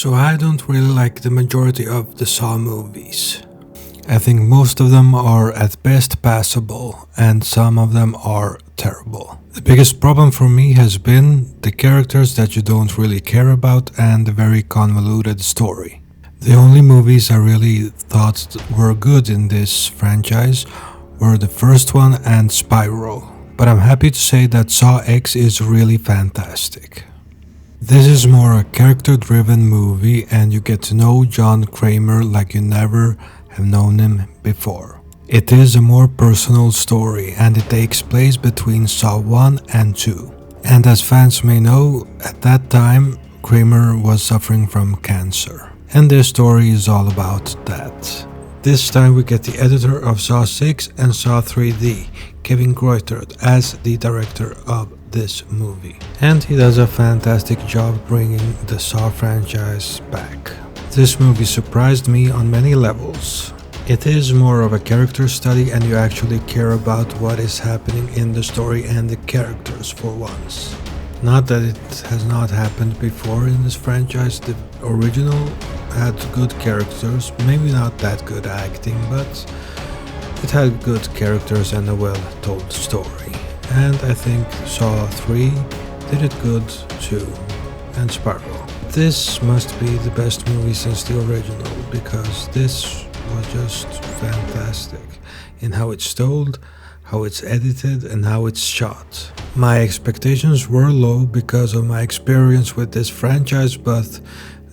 So I don't really like the majority of the Saw movies. I think most of them are at best passable and some of them are terrible. The biggest problem for me has been the characters that you don't really care about and the very convoluted story. The only movies I really thought were good in this franchise were the first one and Spiral, but I'm happy to say that Saw X is really fantastic. This is more a character-driven movie and you get to know John Kramer like you never have known him before. It is a more personal story and it takes place between Saw 1 and 2. And as fans may know, at that time Kramer was suffering from cancer. And this story is all about that. This time we get the editor of Saw 6 and Saw 3D, Kevin Greutert, as the director of this movie. And he does a fantastic job bringing the Saw franchise back. This movie surprised me on many levels. It is more of a character study and you actually care about what is happening in the story and the characters for once. Not that it has not happened before in this franchise. The original had good characters, maybe not that good acting, but it had good characters and a well-told story. And I think Saw 3 did it good too, and Spiral. This must be the best movie since the original, because this was just fantastic in how it's told, how it's edited, and how it's shot. My expectations were low because of my experience with this franchise, but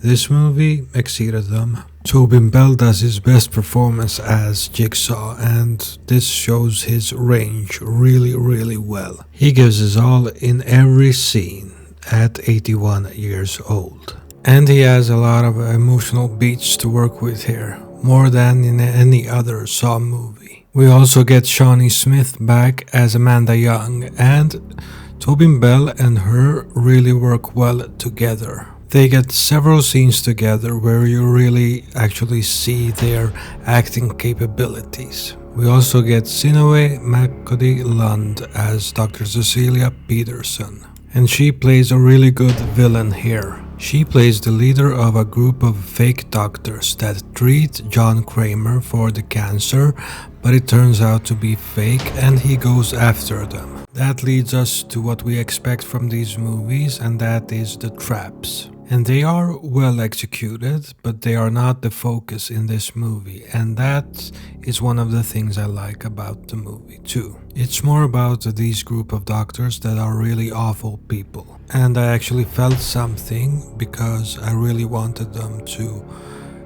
this movie exceeded them. Tobin Bell does his best performance as Jigsaw and this shows his range really well. He gives his all in every scene at 81 years old. And he has a lot of emotional beats to work with here, more than in any other Saw movie. We also get Shawnee Smith back as Amanda Young, and Tobin Bell and her really work well together. They get several scenes together where you really actually see their acting capabilities. We also get Sinewe Makodi Lund as Dr. Cecilia Peterson, and she plays a really good villain here. She plays the leader of a group of fake doctors that treat John Kramer for the cancer, but it turns out to be fake and he goes after them. That leads us to what we expect from these movies, and that is the traps. And they are well executed, but they are not the focus in this movie, and that is one of the things I like about the movie too. It's more about these group of doctors that are really awful people, and I actually felt something because I really wanted them to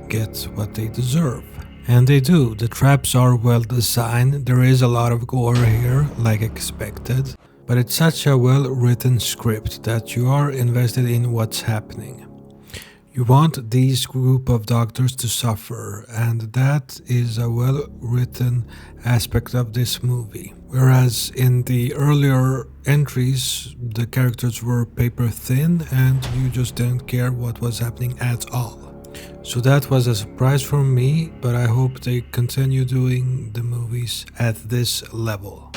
get what they deserve. And they do. The traps are well designed, there is a lot of gore here, like expected. But it's such a well-written script that you are invested in what's happening. You want these group of doctors to suffer, and that is a well-written aspect of this movie. Whereas in the earlier entries, the characters were paper thin and you just didn't care what was happening at all. So that was a surprise for me, but I hope they continue doing the movies at this level.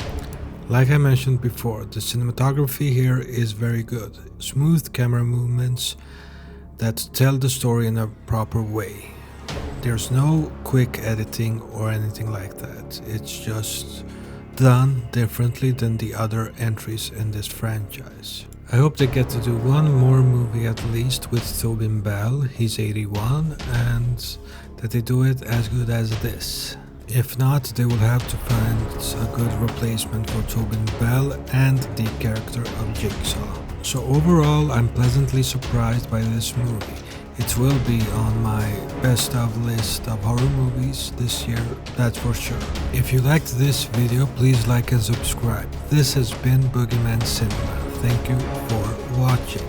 Like I mentioned before, the cinematography here is very good. Smooth camera movements that tell the story in a proper way. There's no quick editing or anything like that. It's just done differently than the other entries in this franchise. I hope they get to do one more movie at least with Tobin Bell, he's 81, and that they do it as good as this. If not, they will have to find a good replacement for Tobin Bell and the character of Jigsaw. So overall, I'm pleasantly surprised by this movie. It will be on my best of list of horror movies this year, that's for sure. If you liked this video, please like and subscribe. This has been Boogeyman Cinema. Thank you for watching.